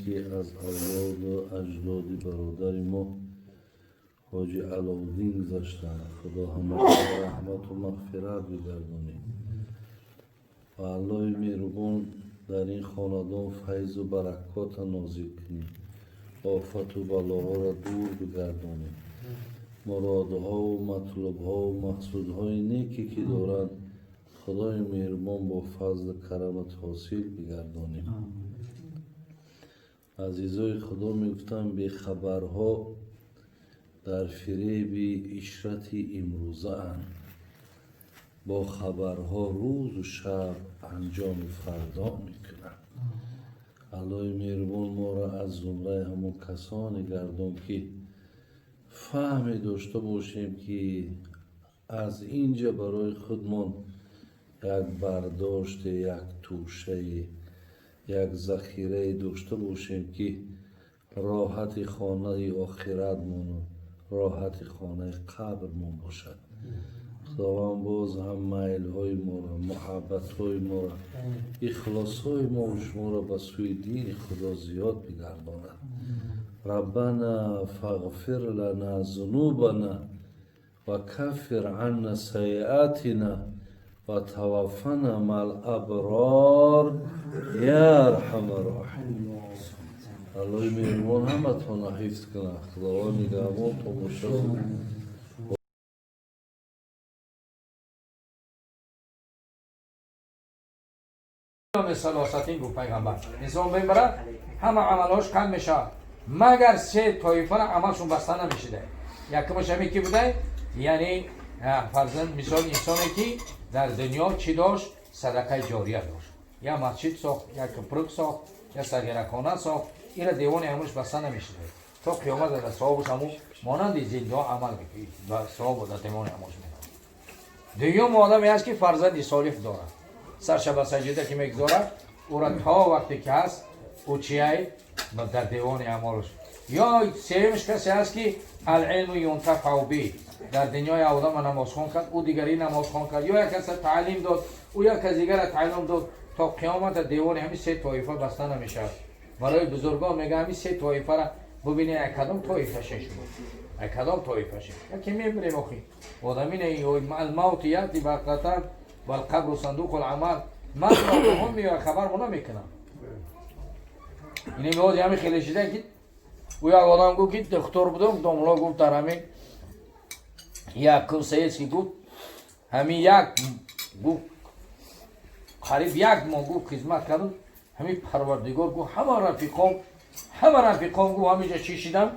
که از اولاد و اجداد برادر ما حاجی علاءالدین گذاشتن. خدا همه رحمت و مغفرت بگردانه و الله مهربان در این خاندان فیض و برکات نازل کنی، آفت و بلاها را دور بگردانه، مرادها و مطلوبها و مقصودهای نیکی که دارند خدای مهربان با فضل کرمت حاصل بگردانه. عزیزای خدا میگفتن به خبرها در فریب عشرت امروزه اند، با خبرها روز و شب انجام فردا میکنند. الله مهربان ما را از زمره همون کسانی گردان که فهمی داشته باشیم که از اینجا برای خودمان یک برداشت، یک توشه، یک ذخیره داشته باشیم که راحت خانه آخرتمان و راحت خانه قبرمان باشد. خداوند باز هم میل های ما را، محبت های ما را، اخلاص های ما و شما را به سوی دین خدا زیاد بگرداند. ربنا فاغفر لنا ذنوبنا و کفر عنا سیئاتنا و توفنا مع الابرار یا ارحم الراحمین. الله مهربان همتون را حفظ کنه. خداوند نگهبان تا باشد. سلاستین گفت پیغمبر انسان ببره همه عملاش کم میشه مگر سه طایفه عملشون بسته نمیشده. یکمش همی که بوده، یعنی فرزند مثال انسانی که در دنیا چی داشت؟ صدقه جاریه داشت، یا مسجد ساخت، یا کپرک ساخت، یا سگرکانه ساخت، این دیوان عملش بسته نمیشده تا قیامت در ثوابش همون مانند زنده عمل بکنید و ثواب در دیوان عملش میده. دوم آدمی هست که فرزند صالح داره، سرش به سجده که میگذاره او را تا وقتی که هست او چیه در دیوان اعمالش. یا سومش کسی هست که العلم ینتفع به، در دنیای آدم نماز خوان کرد او دیگری نماز خوان کرد، یا یک کس تعلیم داد او یک کس دیگر تعلیم داد، تا قیامت در دیوان همین سه طایفه بسته نمیشه. برای بزرگان میگه همین سه طایفه را ببینه یک کدام طایفه شش بود، یک کدام طایفه شش یکی میبریم اخی آدمین الموت یاتی بغتة و القبر صندوق العمل من را هم میگه خبر مونو میکنم. اینه میاد همین خیلی شده که او یک آدم گفت که دکتر بودم دوملا گفت در همین یک کنسیز که گفت همین یک گفت قریب یک ماه گفت خدمت کردم، همین پروردگار گفت همه رفیقام گفت همیشه چی شدن؟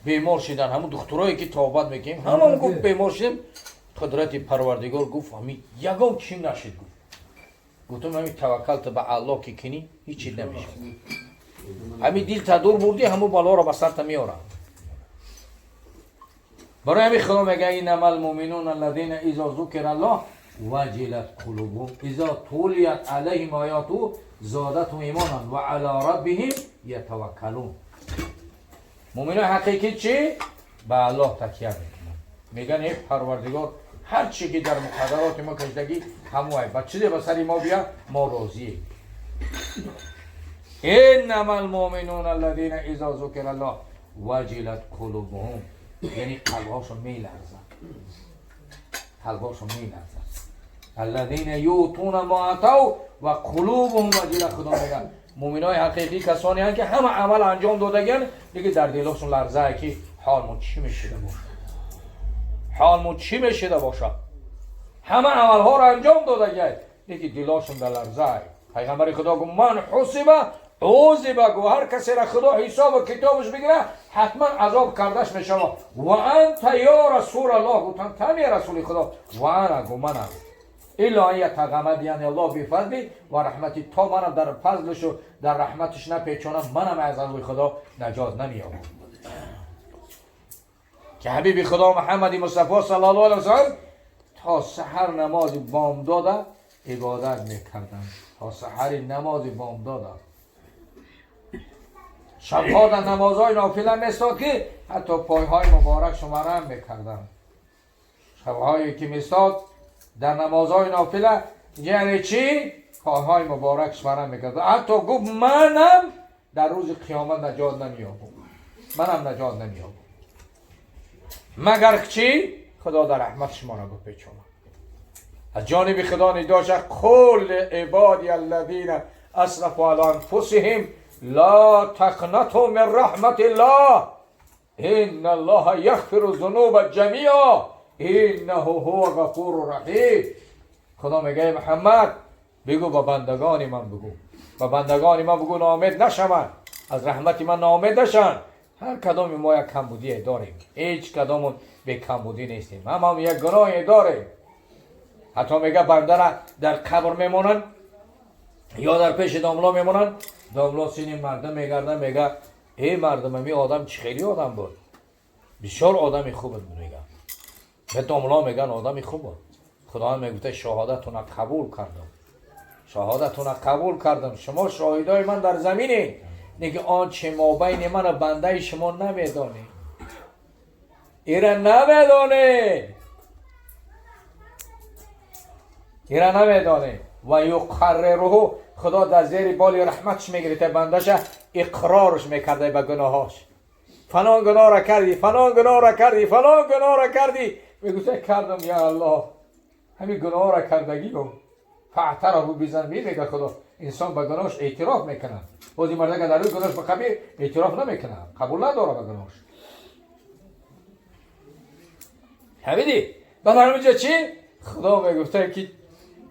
بیمار شدن. همون دکترایی که توبت میکنیم همون گفت بیمار شدیم. قدرت پروردگار گفت همین یگان چیم نشد. گفتم همین توکلت به الله که کنی هیچی نمیشه. همین دل تدور بردی همون بالا را به سرت میاره. برای همین خدا میگه انما المؤمنون الذین اذا ذکر الله وجلت قلوبهم اذا تلیت علیهم آیاته زادتهم ایمانا و علی ربهم یتوکلون. مؤمنان حقیقی چی؟ به الله تکیه میکنن، میگن ای پروردگار هر چی که در مقدرات ما کشیدگی هموای بچه به سری ما بیا ما راضییم. انما المؤمنون الذین اذا ذکر الله وجلت قلوبهم، یعنی قلبهاشون میلرزن، قلبهاشون میلرزن. الذین یؤتون ما اتوا و قلوبهم وجلت. خدا میگن مؤمنای حقیقی کسانی هستند که همه عمل انجام دادگن دیگه در دلشون لرزه که حالمون چی میشه باشه، حالمون چی میشه باشه. همه عملها رو انجام دادگن دیگه دلشون در لرزه. پیغمبر خدا گفت من حسب عوضب، گو هر کسی را خدا حساب و کتابش بگیره حتما عذاب کردش میشه. و انت یا رسول الله، گفتن تم یا رسول خدا، و انا گو منم الا ان یتغمد یعنی الله بفضل و رحمتی، تا منم در فضلش و در رحمتش نپیچونم منم از عذاب خدا نجات نمییابم. که حبیب خدا محمد مصطفی صلی الله علیه و سلم تا سحر نماز بامداد عبادت میکردن، تا سحر نماز بامداد شبها در نمازهای نافله میستاد که حتی پایهای مبارک شماره هم میکردن. شبهایی که میستاد در نمازهای نافله یعنی چی؟ پایهای مبارک شماره میکرد. حتی گفت منم در روز قیامت نجات نمیابم، منم نجات نمیابم، مگر چی؟ خدا در رحمت شما را بپیچونه. از جانب خدا ندا شد قل عبادی الذین اسرفوا علی انفسهم لا تقنطوا من رحمت الله ان الله یغفر الذنوب جمیعا انه هو غفور رحیم. خدا میگه محمد بگو با بندگان من بگو، با بندگان من بگو ناامید نشوند، از رحمت من ناامید نشوند. هر کدام ما یک کمبودی داریم، هیچ کدام به کمبودی نیستیم، هم یک گناه داریم. حتی میگه بنده را در قبر میمونن یا در پیش داملا میمونن، داملا سینی مردم میگردن میگه ای مردم امی آدم چه خیلی آدم بود، بسیار آدمی خوب بود. میگه به داملا میگن آدمی خوب بود. خدا هم میگه شهادتون قبول کردم، شهادتون قبول کردم، شما شاهدای من در زمینی. دیگه آنچه مابین من و بنده شما نمیدانی، ایره نمیدانی، ایره نمیدانی. و یقرره خدا در زیر بال رحمتش میگیره بندش، اقرارش میکرده به گناهاش. فلان گناه را کردی، فلان گناه را کردی، فلان گناه را کردی، میگه کردم یا الله همین گناه را کردگی رو فاعترفوا بذنبهم. میگه خدا انسان به گناهش اعتراف میکنه، بازی مرده که در روی گناهش بخبی اعتراف نمیکنه، قبول نداره به گناهش. حمیدی بعد همینجا چی؟ خدا میگفته که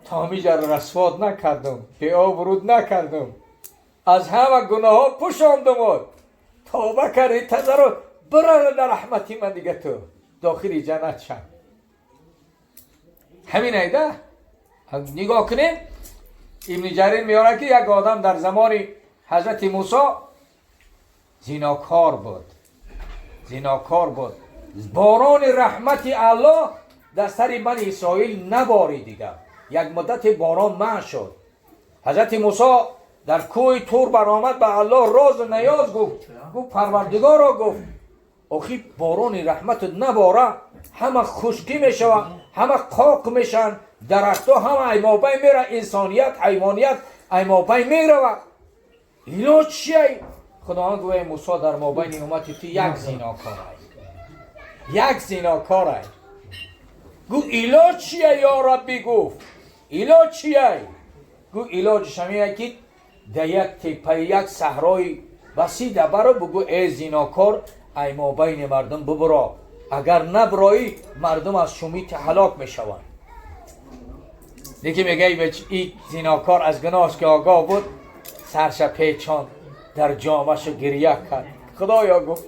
تامیجا را رسوات نکردم، به آب ورود نکردم، از همه گناه ها پوشاندم، توبه کردی تذر برای در رحمتی من دیگه تو داخلی جنت شد. همین ایده نگاه کنیم. ابن جریر میاره که یک آدم در زمان حضرت موسی زیناکار بود، زیناکار بود. باران رحمت الله در سر بنی اسرائیل نبارید دیگه، یک مدت باران منع شد. حضرت موسی در کوه طور برآمد، به الله راز و نیاز گفت پروردگار را گفت آخی باران رحمت نباره، همه خشکی میشود، همه قاق میشن، درختها همه ایمابین میره، انسانیت حیوانیت ایمابین میره. ایلاج چیه؟ خداوند گوه موسی در مابین اومد تو یک زیناکار یک زیناکار گو ایلاج چیه یا ربی؟ گفت ایلاج چیه؟ گو ایلاجش همینه که در یک تپه یک صحرای وسیع ده برو بگو ای زیناکار ای ما بین مردم ببرا، اگر نبرایی مردم از شومیت هلاک میشوند. دیگه میگه این زیناکار از گناهش که آگاه بود سرش پیچان در جامش گریه کرد. خدایا گفت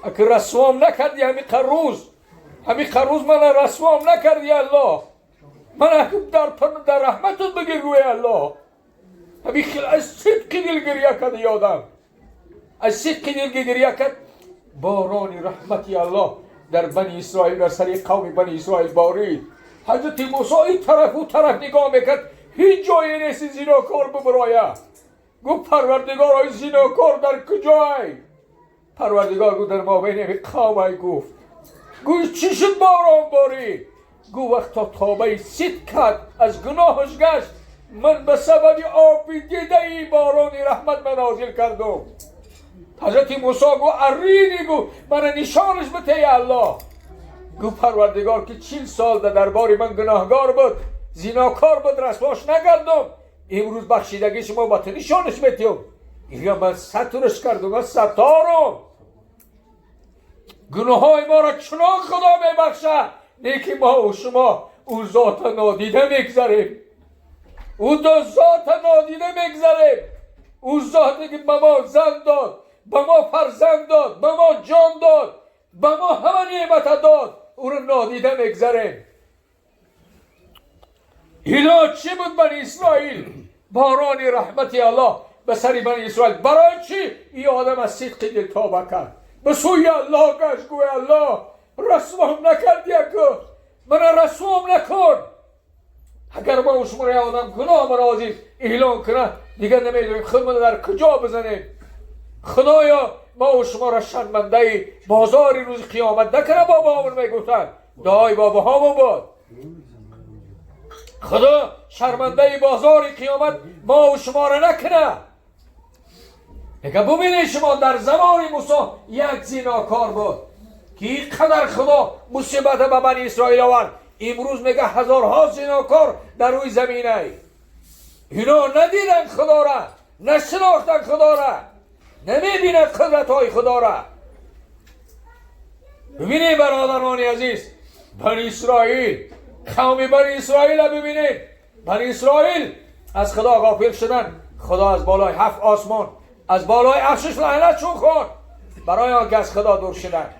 اگر رسوام نکردی همین خروز من رسوام نکردی الله، من در رحمتت بگیر گوی الله. همین از صدق دل گریه کرد یادم، از صدق دل گریه کرد. باران رحمتی الله در بنی اسرائیل در سر قوم بنی اسرائیل بارید. حضرت موسی این طرف و طرف نگاه میکرد، هیچ جایی نیست زیناکار ببرایه. گفت پروردگار های زیناکار در کجای؟ پروردگار گفت در مابین قوم. گفت چی شد باران بارید؟ گفت وقتا توبه صدق کرد از گناهش گشت، من به سبب آب دیده ای باران رحمت من نازل کردم. حضرت موسی گفت ارینی، گفت من نشانش بده الله. گفت پروردگار که 40 سال در دربار من گناهگار بود، زیناکار بود، رسواش نکردم، امروز بخشیدگی شما با تو نشانش بدیم. یا من سترش کردم، من ستارم. گناه های ما را چنان خدا میبخشه نیکی ما و شما او ذات نادیده میگذاریم، او دو ذات نادیده میگذاریم. او ذاتی که به ما زن داد، به ما فرزند داد، به ما جان داد، به ما همه نعمت داد، او رو نادیده میگذاریم. اینا چی بود بنی اسرائیل؟ باران رحمتی الله به سر بنی اسرائیل. برای چی؟ این آدم از صدق دل توبه کرد، به سوی الله گشت. گوی الله رسوام نکردی، اکو من رسوام نکن. اگر ما و شما را آدم گناه مرازی اعلان کنه دیگه نمیدونیم خودمون در کجا بزنیم. خدایا ما و شما را شرمنده بازاری روز قیامت نکنه. بابا همون میگفتن دعای بابا همون بود. خدا شرمنده بازاری قیامت ما و شما را نکنه. میگه ببینید شما در زمان موسی یک زناکار بود که اینقدر خدا مصیبت به بنی اسرائیل آورد. امروز میگه هزارها زناکار در روی زمینه. اینا ندیدن خدا را، نشناختن خدا را، نمیبینن قدرت های خدا را. ببینید برادران عزیز، بنی اسرائیل، قوم بنی اسرائیل ببینید. بنی اسرائیل از خدا غافل شدن. خدا از بالای 7 آسمان، از بالای عرشش لعنتشون خورد برای آنکه از خدا دور شدن.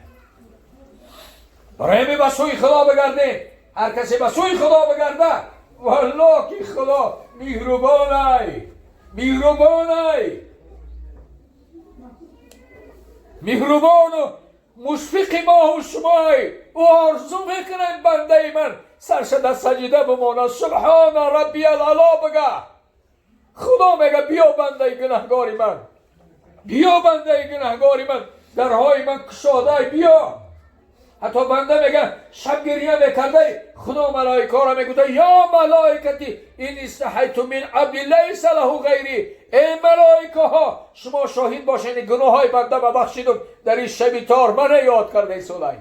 برای همین به سوی خدا بگردیم. هر کسی به سوی خدا بگرده، والله که خدا مهربانه، مهربانه، مهربان و مشفق ما و شمای. و آرزو میکنم بنده من سرش در سجده بماند، سبحان ربی العلا بگه. خدا میگه بیا بنده گناهگاری من، بیا بنده گناهگاری من، درهای من کشاده، بیا. حتی بنده میگه شب گریه میکرده، خدا ملائکه را میگه یا ملائکتی این استحیت من عبد لیس له غیری. ای ملائکه ها شما شاهد باشین گناه های بنده ببخشیدم در این شب تار من یاد کرده سولای.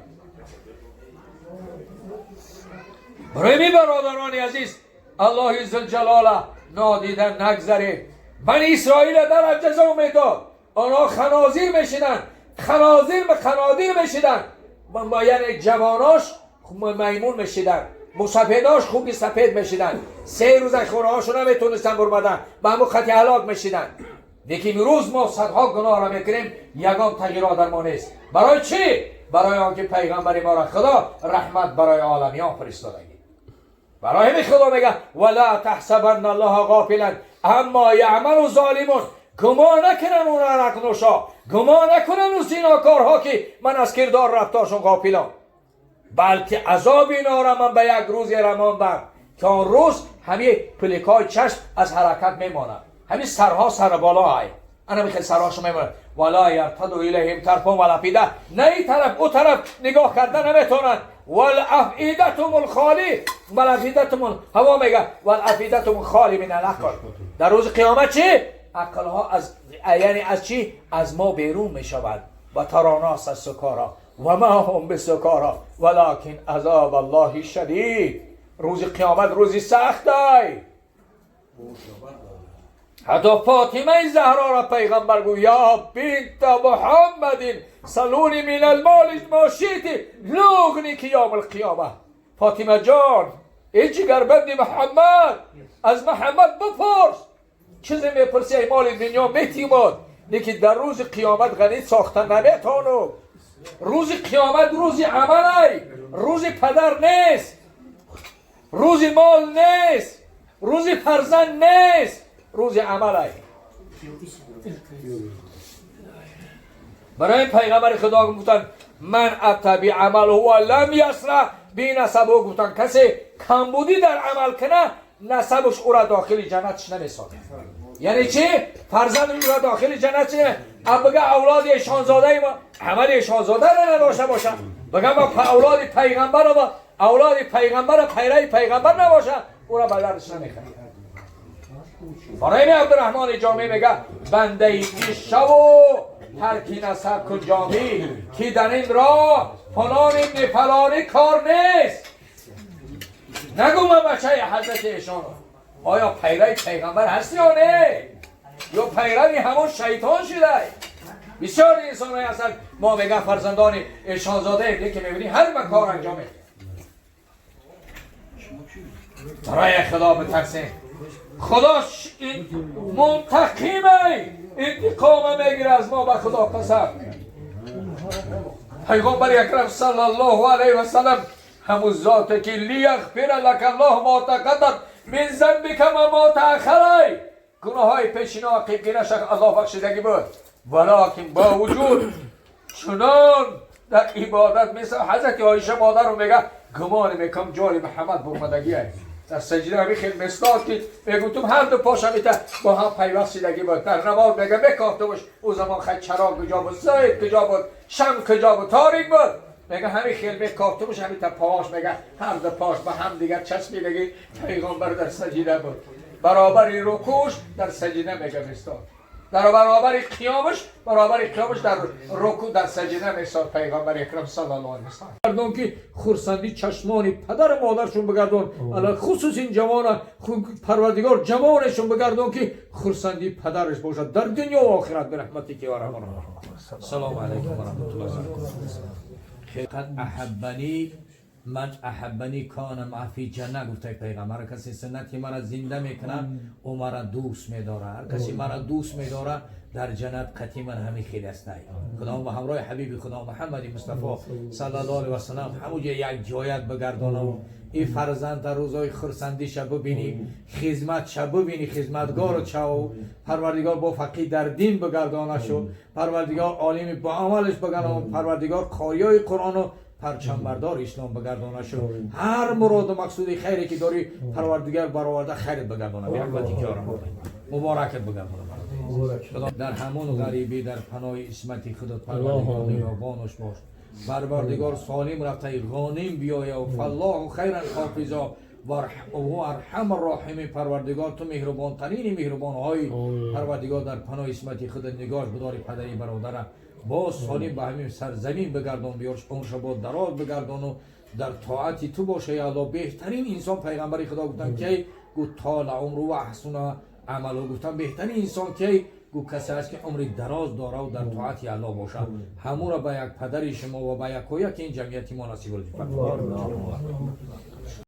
برای می برادران عزیز، الله عزوجلاله نادیدن نگذاریم. بنی اسرائیل در جزا میداد، آنها خنازیر میشیدن، خنازیر به خنادیر میشیدن. یعنی جواناش میمون میشیدن، مسافداش خوبی سفید میشیدن. 3 روز خونه هاشون نمیتونستن برمدن، به همون خطی هلاک میشیدن. لیکن روز ما صدها گناه را میکنیم، یگان تغییرات در ما نیست. برای چی؟ برای آنکه پیغمبر ما را خدا رحمت برای عالمیان فرستاده. برای همین خدا میگه ولا تحسبن الله غافلا اما یعمل الظالمون. گمان نکنن اون رکنوشا، گمان نکنن اون زیناکارها که من از کردار رفتارشون غافلم، بلکه عذاب اینا را من به یک روزی رماندم که آن روز همه پلیکای چشم از حرکت میمانند، همه سرها سر بالا های انا میخواد سرهاشو میمونه. ولا یرتدوا الیهم طرفهم ولا افئده. نه این طرف او طرف نگاه کردن نمیتونن. والافئدتهم الخالی، والافئدتهم هوا میگه والافئدتهم خالی من العقل. در روز قیامت چی؟ عقل ها از یعنی از چی؟ از ما بیرون میشود. و تراناس از سکارا و ما هم بسکارا ولکن عذاب الله شدید. روز قیامت روزی سخت است. حتی فاطمه زهرا را پیغمبر گوید یا بنت محمد سلونی من المال ما شئت لغنی که یوم القیامه. فاطمه جان ای جگربند محمد، از محمد بپرس چیزی میپرسی ای مال دنیا میتیماد، لیکن در روز قیامت غنی ساختن نمیتونو. روز قیامت روز عمل، روز پدر نیست، روز مال نیست، روز فرزند نیست، روز عمل. برای پیغمبر خدا گفتن من اتبع عمل هو لم یسرع بی نسبه. گفتن کسی کمبودی در عمل کنه نسبش او را داخل جنتش نمیسازه. یعنی چی؟ فرزند او را داخل جنت چه؟ بگه اولاد ایشانزاده ما عمل ایشانزاده را نداشته باشه، بگه ما اولاد پیغمبر و اولاد پیغمبر پیرای پیغمبر نباشه، او را به دردش نمیخوره. برای عبدالرحمن جامی میگه بنده ای پیش شو ترکی نسب کن جامی که در این راه فلان ابن فلانی کار نیست. نگو من بچه حضرت ایشان آیا پیرای پیغمبر هستی یا نه؟ یا پیروی همون شیطان شده؟ بسیار انسان های هستن ما میگن فرزندان ایشانزاده که میبینی هر من کار انجام میده. برای خدا بترسیم. خدا منتقیمه، انتقام میگیره از ما. به خدا قسم پیغمبر اکرم صلی الله علیه و سلم همون ذاته که لیغفر لک الله ما تقدم من ذنبک و ما تأخر. گناه های پیشین و عقیب نشه الله بخشیدگی بود، ولیکن با وجود چنان در عبادت مثل حضرت عایشه مادر رو میگه گمان میکنم جای محمد برمدگی هست. در سجده همی خیلی مثلات که میگوتم هر دو پاش همیتا با هم پیوستیدگی بود. در نماز میگه میکافته باش او زمان خیلی چراغ کجا بود، زید کجا بود، شم کجا بود، تاریک بود. میگه همین خیلی میکافته باش همیتا پاش میگه هر دو پاش با هم دیگر چسبیدگی. پیغمبر در سجده بود برابر رکوعش در سجده میگه مثلات. در برابر قیامش در رکوع در سجده میساد پیغمبر اکرم صلی الله علیه و سلم. مردم که خرسندی چشمان پدر مادرشون بگردون، علی خصوص این جوان پروردگار جوانشون بگردون که خرسندی پدرش باشد در دنیا و آخرت به رحمتی که ورحمت. سلام علیکم و رحمت الله و برکاته. قد احبنی من احبنی کان معفی جنه گفته پیغمبر. کسی سنتی مرا زنده میکنه او مرا دوست میداره. هر کسی مرا دوست میداره در جنت قطعی من همی خیلی است. خدا و همراه حبیب خدا محمد مصطفی صلی الله علیه و سلم همونجا یک جایت بگردانم. این فرزند در روزای خرسندیش ببینی، خدمتش ببینی، خدمتگار چاو پروردگار با فقیه در دین بگردانشو، پروردگار عالم با عملش بگردان، پروردگار قاریای قرآن و پرچم بردار اسلام بگردانشو. هر مراد و مقصود خیری که داری پروردگار برآورده خیرت بگردانه. برکتی که مبارکت بگردانه. در همون غریبی در پناه اسمت خودت پروردگار نگهبانش باش. پروردگار سالم رفته غانم بیایه و فالله خیر الحافظا و ارحم الراحمین. پروردگار تو مهربان ترین مهربان های پروردگار در پناه اسمت خودت نگاش بداری. پدری برادر باز سالم به همین سرزمین بگردان بیارش، اونشا با دراز بگردان و در طاعتی تو باشه. یا الله بهترین انسان پیغمبر خدا گفتن که گو طال عمر و احسن عمل. گفتن بهترین انسان که گو کسی است که عمر دراز داره و در طاعت الله باشه. همون را به یک پدری شما و به یک کویا که این جمعیتی ما نصیب کنید.